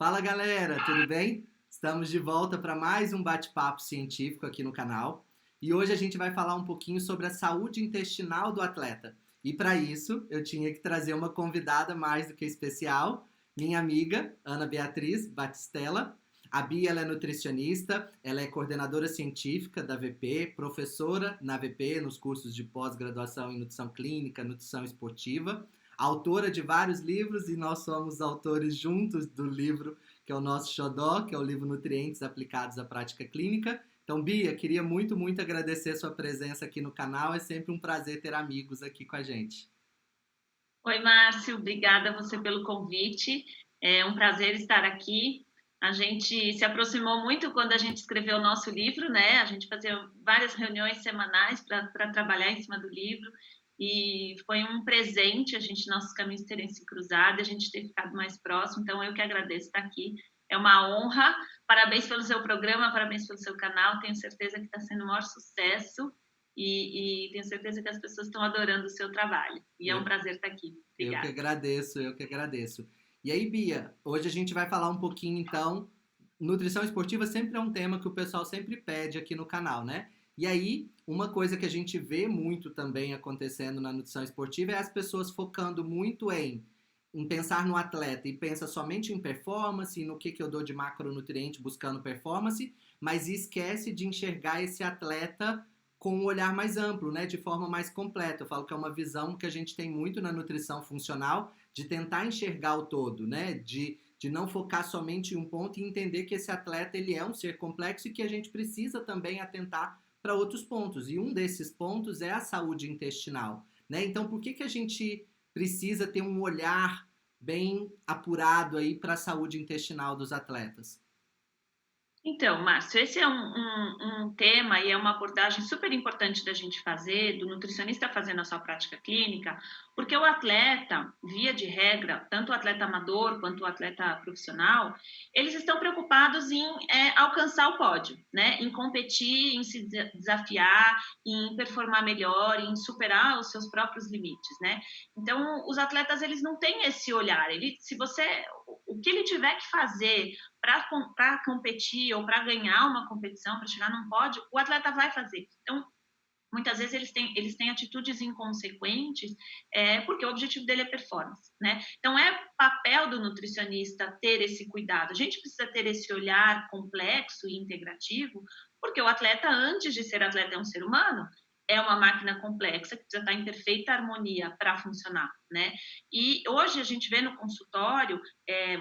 Fala galera, tudo bem? Estamos de volta para mais um bate-papo científico aqui no canal e hoje a gente vai falar um pouquinho sobre a saúde intestinal do atleta. E para isso eu tinha que trazer uma convidada mais do que especial, minha amiga Ana Beatriz Batistella. A Bia ela é nutricionista, ela é coordenadora científica da VP, professora na VP nos cursos de pós-graduação em nutrição clínica, nutrição esportiva, autora de vários livros e nós somos autores juntos do livro que é o nosso xodó, que é o livro Nutrientes Aplicados à Prática Clínica. Então, Bia, queria muito agradecer a sua presença aqui no canal. É sempre um prazer ter amigos aqui com a gente. Oi, Márcio, obrigada a você pelo convite. É um prazer estar aqui. A gente se aproximou muito quando a gente escreveu o nosso livro, né? A gente fazia várias reuniões semanais para trabalhar em cima do livro e foi um presente a gente, nossos caminhos terem se cruzado, a gente ter ficado mais próximo. Então, eu que agradeço estar aqui. É uma honra. Parabéns pelo seu programa, parabéns pelo seu canal. Tenho certeza que está sendo o maior sucesso. E tenho certeza que as pessoas estão adorando o seu trabalho. E é um Eu, prazer estar aqui. eu que Obrigada. agradeço, eu que agradeço. E aí, Bia, hoje a gente vai falar um pouquinho, então, nutrição esportiva sempre é um tema que o pessoal sempre pede aqui no canal, né? E aí, uma coisa que a gente vê muito também acontecendo na nutrição esportiva é as pessoas focando muito em pensar no atleta e pensa somente em performance, no que eu dou de macronutriente buscando performance, mas esquece de enxergar esse atleta com um olhar mais amplo, né, de forma mais completa. Eu falo que é uma visão que a gente tem muito na nutrição funcional, de tentar enxergar o todo, né, de não focar somente em um ponto e entender que esse atleta ele é um ser complexo e que a gente precisa também atentar para outros pontos. E um desses pontos é a saúde intestinal, né? Então, por que a gente precisa ter um olhar bem apurado aí para a saúde intestinal dos atletas? Então, Márcio, esse é um tema e é uma abordagem super importante da gente fazer, do nutricionista fazendo a sua prática clínica, porque o atleta, via de regra, tanto o atleta amador quanto o atleta profissional, eles estão preocupados em alcançar o pódio, né? Em competir, em se desafiar, em performar melhor, em superar os seus próprios limites, né? Então, os atletas, eles não têm esse olhar. Se você, o que ele tiver que fazer para competir ou para ganhar uma competição, para chegar num pódio, o atleta vai fazer. Então, muitas vezes eles têm atitudes inconsequentes, porque o objetivo dele é performance, né? Então, é papel do nutricionista ter esse cuidado. A gente precisa ter esse olhar complexo e integrativo, porque o atleta, antes de ser atleta, é um ser humano, é uma máquina complexa que precisa estar em perfeita harmonia para funcionar, né? E hoje a gente vê no consultório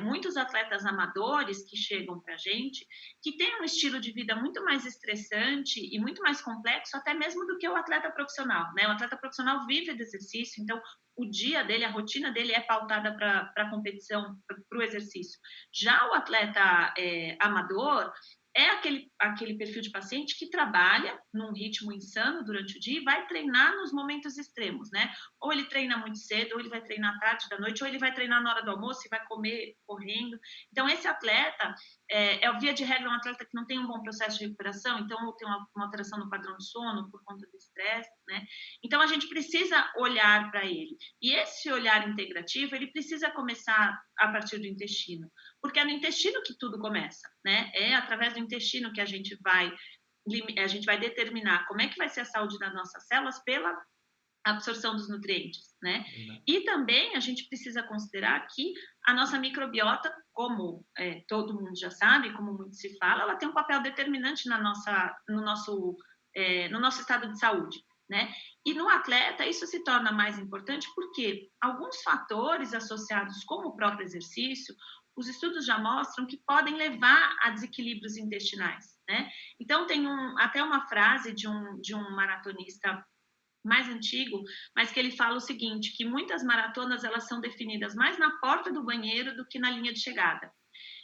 muitos atletas amadores que chegam para a gente que têm um estilo de vida muito mais estressante e muito mais complexo, até mesmo do que o atleta profissional, né? O atleta profissional vive de exercício, então o dia dele, a rotina dele é pautada para a competição, para o exercício. Já o atleta amador é aquele perfil de paciente que trabalha num ritmo insano durante o dia e vai treinar nos momentos extremos, né? Ou ele treina muito cedo, ou ele vai treinar tarde da noite, ou ele vai treinar na hora do almoço e vai comer correndo. Então, esse atleta, via de regra, um atleta que não tem um bom processo de recuperação, então, ou tem uma alteração no padrão de sono por conta do estresse, né? Então, a gente precisa olhar para ele. E esse olhar integrativo, ele precisa começar a partir do intestino, porque é no intestino que tudo começa, né? É através do intestino que a gente vai determinar como é que vai ser a saúde das nossas células pela absorção dos nutrientes, né? E também a gente precisa considerar que a nossa microbiota, como todo mundo já sabe, como muito se fala, ela tem um papel determinante no nosso estado de saúde, né? E no atleta isso se torna mais importante porque alguns fatores associados como o próprio exercício, os estudos já mostram que podem levar a desequilíbrios intestinais, né? Então tem até uma frase de um maratonista mais antigo, mas que ele fala o seguinte, que muitas maratonas elas são definidas mais na porta do banheiro do que na linha de chegada,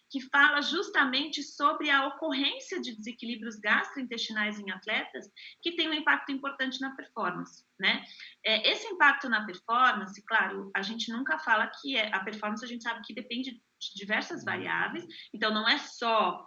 que fala justamente sobre a ocorrência de desequilíbrios gastrointestinais em atletas que tem um impacto importante na performance, né? Esse impacto na performance, claro, a gente nunca fala que a performance a gente sabe que depende de diversas variáveis, então não é só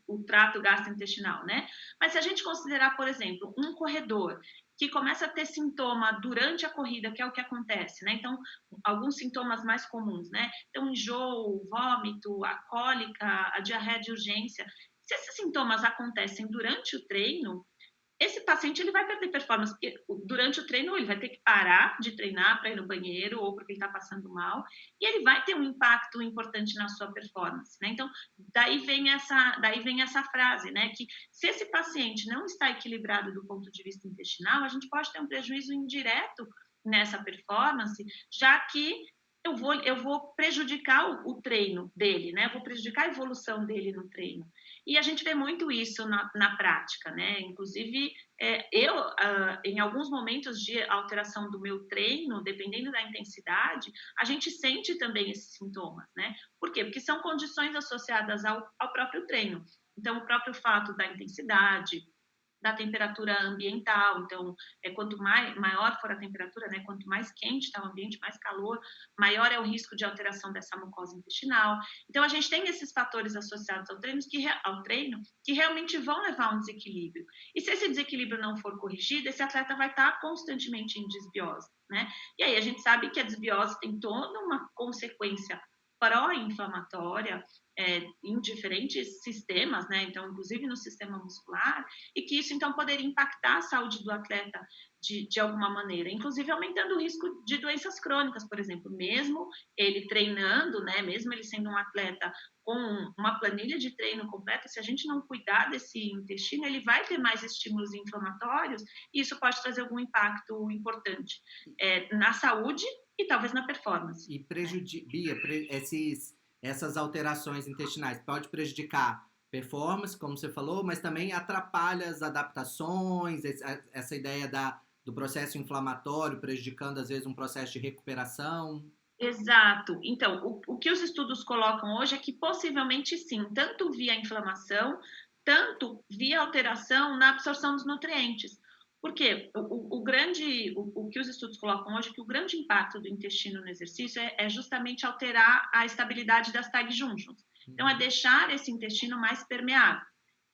o trato gastrointestinal, né? Mas se a gente considerar, por exemplo, um corredor que começa a ter sintoma durante a corrida, que é o que acontece, né? Então, alguns sintomas mais comuns, né? Então, enjoo, vômito, a cólica, a diarreia de urgência. Se esses sintomas acontecem durante o treino, esse paciente ele vai perder performance, porque durante o treino ele vai ter que parar de treinar para ir no banheiro ou porque ele está passando mal, e ele vai ter um impacto importante na sua performance, né? Então, daí vem essa frase, né? Que se esse paciente não está equilibrado do ponto de vista intestinal, a gente pode ter um prejuízo indireto nessa performance, já que eu vou prejudicar o treino dele, né? Eu vou prejudicar a evolução dele no treino. E a gente vê muito isso na prática, né? Inclusive, em alguns momentos de alteração do meu treino, dependendo da intensidade, a gente sente também esses sintomas, né? Por quê? Porque são condições associadas ao próprio treino. Então, o próprio fato da intensidade, da temperatura ambiental, então, quanto maior for a temperatura, né, quanto mais quente está o ambiente, mais calor, maior é o risco de alteração dessa mucosa intestinal. Então, a gente tem esses fatores associados ao treino que realmente vão levar a um desequilíbrio. E se esse desequilíbrio não for corrigido, esse atleta vai estar constantemente em desbiose, né? E aí a gente sabe que a desbiose tem toda uma consequência pró-inflamatória, em diferentes sistemas, né? Então, inclusive no sistema muscular, e que isso, então, poderia impactar a saúde do atleta de alguma maneira, inclusive aumentando o risco de doenças crônicas, por exemplo, mesmo ele treinando, né? Mesmo ele sendo um atleta com uma planilha de treino completa, se a gente não cuidar desse intestino, ele vai ter mais estímulos inflamatórios e isso pode trazer algum impacto importante na saúde e talvez na performance. E Bia, essas alterações intestinais pode prejudicar performance, como você falou, mas também atrapalha as adaptações, essa ideia do processo inflamatório, prejudicando às vezes um processo de recuperação. Exato. Então, o que os estudos colocam hoje é que possivelmente sim, tanto via inflamação, tanto via alteração na absorção dos nutrientes. Porque o que os estudos colocam hoje é que o grande impacto do intestino no exercício é justamente alterar a estabilidade das TAG junctions. Então, é deixar esse intestino mais permeável.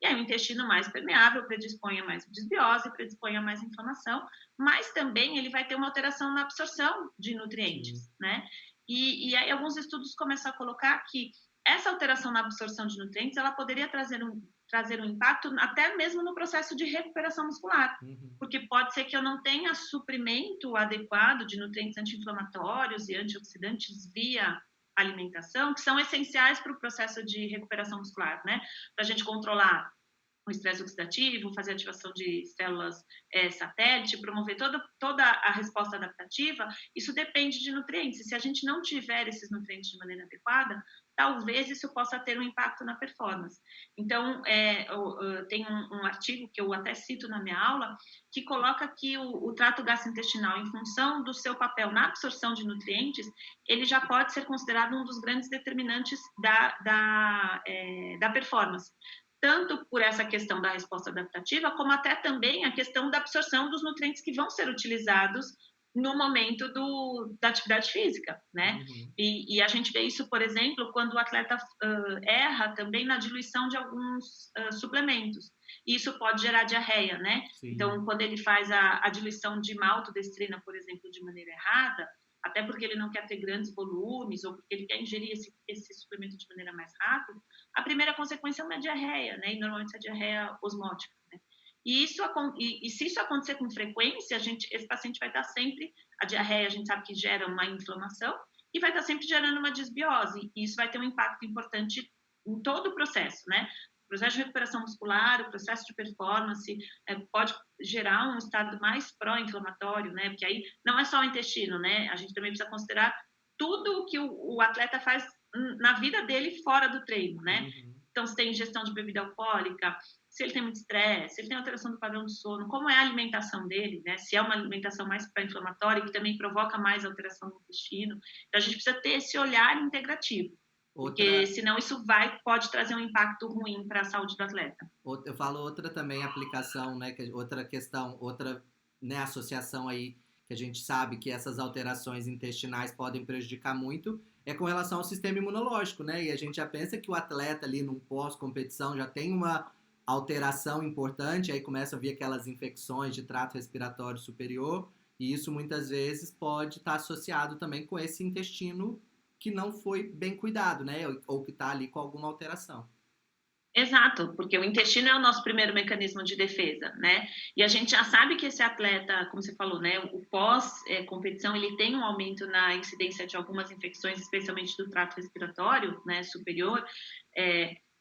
E aí, o intestino mais permeável predispõe a mais desbiose, predispõe a mais inflamação, mas também ele vai ter uma alteração na absorção de nutrientes, né? E aí, alguns estudos começam a colocar que essa alteração na absorção de nutrientes, ela poderia trazer um impacto até mesmo no processo de recuperação muscular, porque pode ser que eu não tenha suprimento adequado de nutrientes anti-inflamatórios e antioxidantes via alimentação, que são essenciais para o processo de recuperação muscular, né? Para a gente controlar o estresse oxidativo, fazer ativação de células satélite, promover toda a resposta adaptativa, isso depende de nutrientes. E se a gente não tiver esses nutrientes de maneira adequada, talvez isso possa ter um impacto na performance. Então, tem um artigo que eu até cito na minha aula, que coloca que o trato gastrointestinal, em função do seu papel na absorção de nutrientes, ele já pode ser considerado um dos grandes determinantes da performance, tanto por essa questão da resposta adaptativa, como até também a questão da absorção dos nutrientes que vão ser utilizados no momento da atividade física, né? E a gente vê isso, por exemplo, quando o atleta erra também na diluição de alguns suplementos. E isso pode gerar diarreia, né? Sim. Então, quando ele faz a diluição de maltodestrina, por exemplo, de maneira errada, até porque ele não quer ter grandes volumes ou porque ele quer ingerir esse suplemento de maneira mais rápida, a primeira consequência é uma diarreia, né? E normalmente é a diarreia osmótica, né? E se isso acontecer com frequência, esse paciente vai estar sempre, a diarreia a gente sabe que gera uma inflamação e vai estar sempre gerando uma desbiose, e isso vai ter um impacto importante em todo o processo, né? O processo de recuperação muscular, o processo de performance, pode gerar um estado mais pró-inflamatório, né? Porque aí não é só o intestino, né? A gente também precisa considerar tudo o que o atleta faz na vida dele fora do treino, né? Então, se tem ingestão de bebida alcoólica, se ele tem muito estresse, se ele tem alteração do padrão do sono, como é a alimentação dele, né? Se é uma alimentação mais pró-inflamatória, que também provoca mais alteração do intestino. Então, a gente precisa ter esse olhar integrativo. Porque senão isso pode trazer um impacto ruim para a saúde do atleta. Eu falo outra também aplicação, né? Outra questão, outra, né, associação aí que a gente sabe que essas alterações intestinais podem prejudicar muito é com relação ao sistema imunológico, né? E a gente já pensa que o atleta ali num pós-competição já tem alteração importante, aí começa a vir aquelas infecções de trato respiratório superior, e isso muitas vezes pode estar associado também com esse intestino que não foi bem cuidado, né? Ou que está ali com alguma alteração. Exato, porque o intestino é o nosso primeiro mecanismo de defesa, né? E a gente já sabe que esse atleta, como você falou, né, o pós-competição, ele tem um aumento na incidência de algumas infecções, especialmente do trato respiratório, né, superior,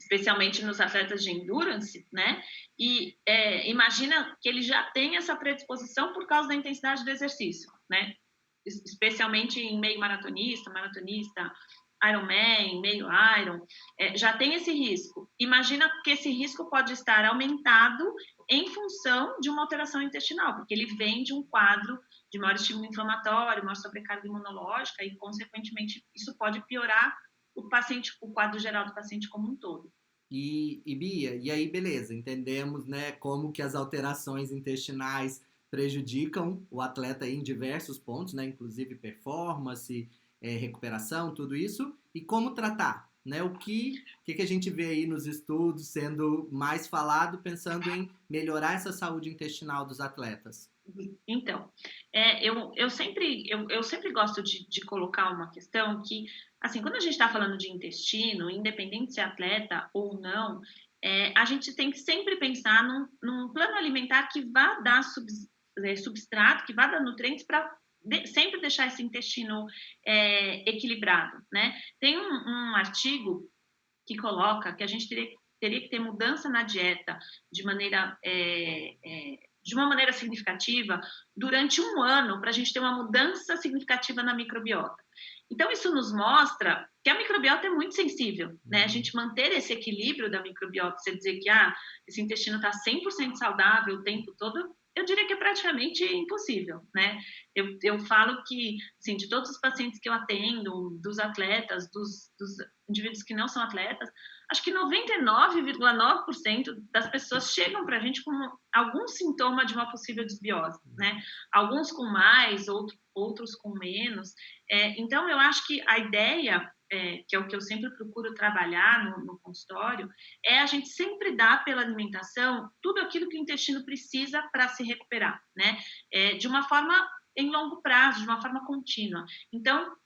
especialmente nos atletas de endurance, né? E imagina que ele já tem essa predisposição por causa da intensidade do exercício, né? Especialmente em meio maratonista, Ironman, meio Iron, já tem esse risco. Imagina que esse risco pode estar aumentado em função de uma alteração intestinal, porque ele vem de um quadro de maior estímulo inflamatório, maior sobrecarga imunológica e, consequentemente, isso pode piorar o paciente, o quadro geral do paciente como um todo. E Bia, e aí beleza, entendemos, né, como que as alterações intestinais prejudicam o atleta em diversos pontos, né, inclusive performance, recuperação, tudo isso, e como tratar, né, que a gente vê aí nos estudos sendo mais falado, pensando em melhorar essa saúde intestinal dos atletas. Então, eu sempre gosto de colocar uma questão que, assim, quando a gente está falando de intestino, independente se é atleta ou não, a gente tem que sempre pensar num plano alimentar que vá dar substrato, que vá dar nutrientes para sempre deixar esse intestino equilibrado, né? Tem um artigo que coloca que a gente teria que ter mudança na dieta de maneira de uma maneira significativa durante um ano para a gente ter uma mudança significativa na microbiota. Então, isso nos mostra que a microbiota é muito sensível, né? A gente manter esse equilíbrio da microbiota, você dizer que esse intestino está 100% saudável o tempo todo, eu diria que é praticamente impossível, né? Eu falo que, assim, de todos os pacientes que eu atendo, dos atletas, dos indivíduos que não são atletas, acho que 99,9% das pessoas chegam para a gente com algum sintoma de uma possível desbiose, né? Alguns com mais, outros com menos. Então, eu acho que a ideia, que é o que eu sempre procuro trabalhar no consultório, é a gente sempre dar pela alimentação tudo aquilo que o intestino precisa para se recuperar, né? De uma forma em longo prazo, de uma forma contínua. Então,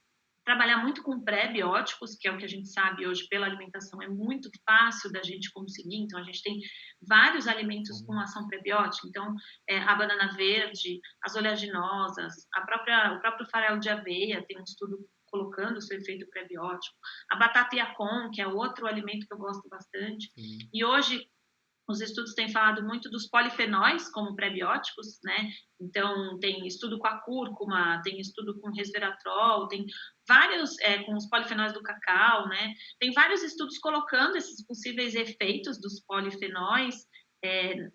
trabalhar muito com pré-bióticos, que é o que a gente sabe hoje pela alimentação, é muito fácil da gente conseguir. Então, a gente tem vários alimentos com ação pré-biótica. Então, a banana verde, as oleaginosas, o próprio farelo de aveia tem um estudo colocando o seu efeito pré-biótico. A batata Yacon, que é outro alimento que eu gosto bastante. E hoje, os estudos têm falado muito dos polifenóis como pré-bióticos, né? Então, tem estudo com a cúrcuma, tem estudo com resveratrol, tem vários com os polifenóis do cacau, né? Tem vários estudos colocando esses possíveis efeitos dos polifenóis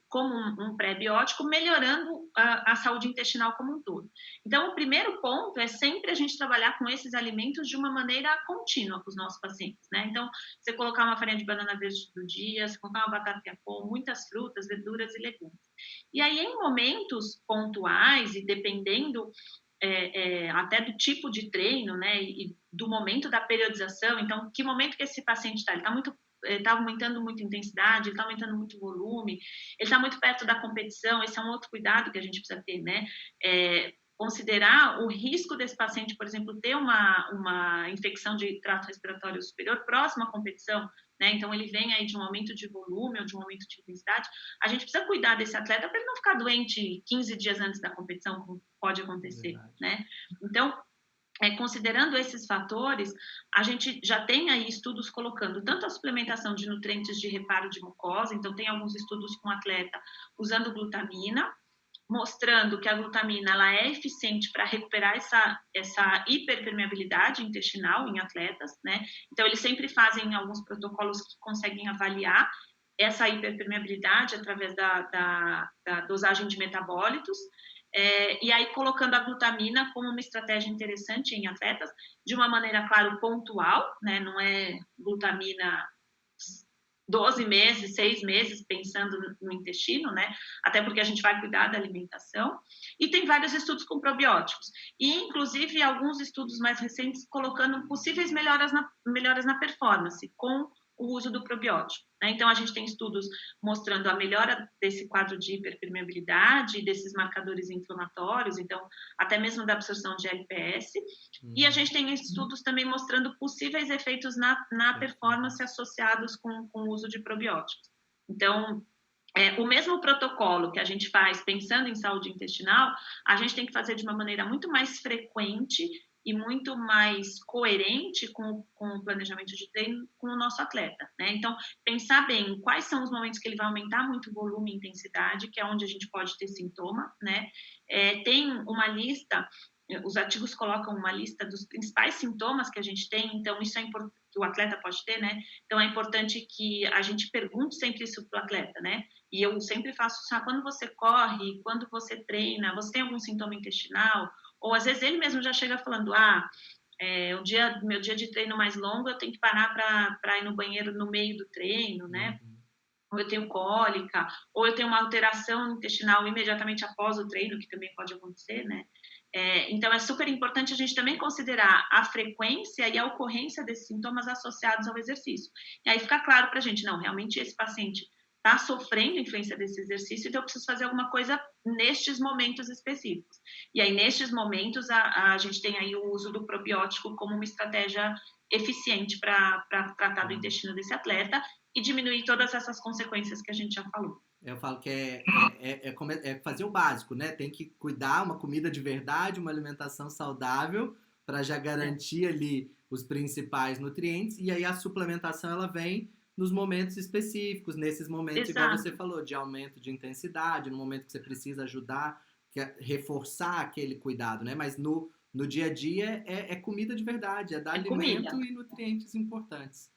como um pré-biótico, melhorando a saúde intestinal como um todo. Então, o primeiro ponto é sempre a gente trabalhar com esses alimentos de uma maneira contínua com os nossos pacientes, né? Então, você colocar uma farinha de banana verde do dia, você colocar uma batata com muitas frutas, verduras e legumes. E aí, em momentos pontuais e dependendo até do tipo de treino, né, e do momento da periodização, então, que momento que esse paciente está? Ele está aumentando muito a intensidade, ele está aumentando muito o volume, ele está muito perto da competição, esse é um outro cuidado que a gente precisa ter, né? Considerar o risco desse paciente, por exemplo, ter uma infecção de trato respiratório superior próximo à competição, né? Então, ele vem aí de um aumento de volume ou de um aumento de intensidade, a gente precisa cuidar desse atleta para ele não ficar doente 15 dias antes da competição, como pode acontecer, né? Então, considerando esses fatores, a gente já tem aí estudos colocando tanto a suplementação de nutrientes de reparo de mucosa, então tem alguns estudos com atleta usando glutamina, mostrando que a glutamina ela é eficiente para recuperar essa hiperpermeabilidade intestinal em atletas, né? Então, eles sempre fazem alguns protocolos que conseguem avaliar essa hiperpermeabilidade através da dosagem de metabólitos, e aí colocando a glutamina como uma estratégia interessante em atletas, de uma maneira, claro, pontual, né? Não é glutamina 12 meses, 6 meses pensando no intestino, né? Até porque a gente vai cuidar da alimentação. E tem vários estudos com probióticos. E, inclusive, alguns estudos mais recentes colocando possíveis melhoras na performance com o uso do probiótico, né? Então, a gente tem estudos mostrando a melhora desse quadro de hiperpermeabilidade, desses marcadores inflamatórios, então, até mesmo da absorção de LPS, e a gente tem estudos também mostrando possíveis efeitos na performance associados com o uso de probióticos. Então, o mesmo protocolo que a gente faz pensando em saúde intestinal, a gente tem que fazer de uma maneira muito mais frequente e muito mais coerente com o planejamento de treino com o nosso atleta, né? Então, pensar bem quais são os momentos que ele vai aumentar muito o volume e intensidade, que é onde a gente pode ter sintoma, né? Tem uma lista, os artigos colocam uma lista dos principais sintomas que a gente tem, então isso é importante, que o atleta pode ter, né? Então é importante que a gente pergunte sempre isso para o atleta, né? E eu sempre faço isso, quando você corre, quando você treina, você tem algum sintoma intestinal? Ou às vezes ele mesmo já chega falando, meu dia de treino mais longo, eu tenho que parar para ir no banheiro no meio do treino, né? Ou eu tenho cólica, ou eu tenho uma alteração intestinal imediatamente após o treino, que também pode acontecer, né? Então, é super importante a gente também considerar a frequência e a ocorrência desses sintomas associados ao exercício. E aí fica claro para a gente, não, realmente esse paciente está sofrendo influência desse exercício, então eu preciso fazer alguma coisa nestes momentos específicos. E aí, nestes momentos, a gente tem aí o uso do probiótico como uma estratégia eficiente para tratar do intestino desse atleta e diminuir todas essas consequências que a gente já falou. Eu falo que é fazer o básico, né? Tem que cuidar, uma comida de verdade, uma alimentação saudável, para já garantir ali os principais nutrientes. E aí a suplementação, ela vem nos momentos específicos, nesses momentos, igual você falou, de aumento de intensidade, no momento que você precisa ajudar, reforçar aquele cuidado, né? Mas no dia a dia é comida de verdade, é dar alimento comida. E nutrientes importantes.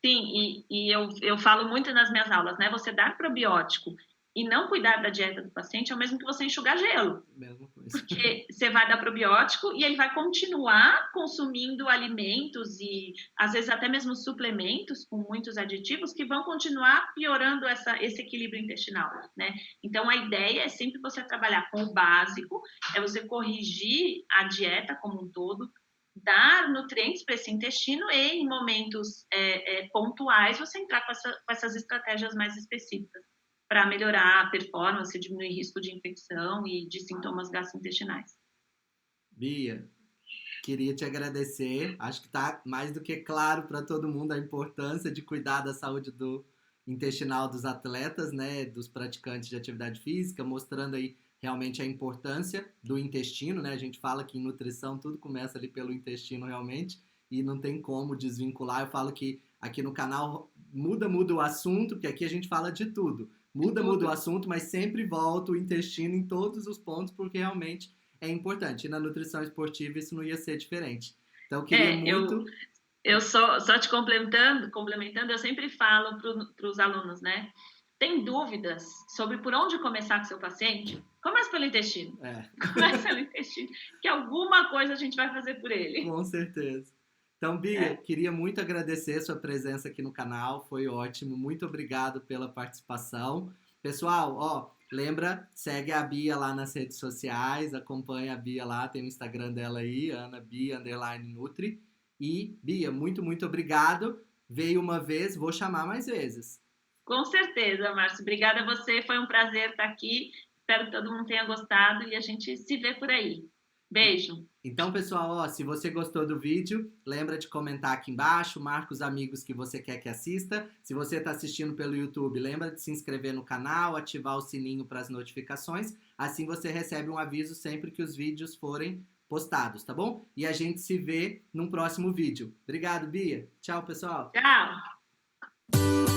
Sim, e eu falo muito nas minhas aulas, né? Você dar probiótico e não cuidar da dieta do paciente é o mesmo que você enxugar gelo. Mesma coisa. Porque você vai dar probiótico e ele vai continuar consumindo alimentos e, às vezes, até mesmo suplementos com muitos aditivos que vão continuar piorando esse equilíbrio intestinal, né? Então, a ideia é sempre você trabalhar com o básico, é você corrigir a dieta como um todo, dar nutrientes para esse intestino e, em momentos pontuais, você entrar com essas estratégias mais específicas para melhorar a performance, diminuir risco de infecção e de sintomas gastrointestinais. Bia, queria te agradecer. Acho que está mais do que claro para todo mundo a importância de cuidar da saúde do intestinal dos atletas, né, dos praticantes de atividade física, mostrando aí realmente a importância do intestino, né? A gente fala que em nutrição tudo começa ali pelo intestino realmente e não tem como desvincular. Eu falo que aqui no canal muda o assunto, porque aqui a gente fala de tudo. Muda o assunto, mas sempre volta o intestino em todos os pontos, porque realmente é importante. E na nutrição esportiva isso não ia ser diferente. Então, eu queria muito... Eu só te complementando, eu sempre falo para os alunos, né? Tem dúvidas sobre por onde começar com seu paciente? Começa pelo intestino. Começa pelo intestino, que alguma coisa a gente vai fazer por ele. Com certeza. Então, Bia, queria muito agradecer a sua presença aqui no canal, foi ótimo. Muito obrigado pela participação. Pessoal, lembra, segue a Bia lá nas redes sociais, acompanha a Bia lá, tem o Instagram dela aí, AnaBia_Nutri. E, Bia, muito, muito obrigado. Veio uma vez, vou chamar mais vezes. Com certeza, Márcio. Obrigada a você, foi um prazer estar aqui. Espero que todo mundo tenha gostado e a gente se vê por aí. Beijo. Então, pessoal, se você gostou do vídeo, lembra de comentar aqui embaixo, marca os amigos que você quer que assista. Se você está assistindo pelo YouTube, lembra de se inscrever no canal, ativar o sininho para as notificações. Assim você recebe um aviso sempre que os vídeos forem postados, tá bom? E a gente se vê num próximo vídeo. Obrigado, Bia. Tchau, pessoal. Tchau.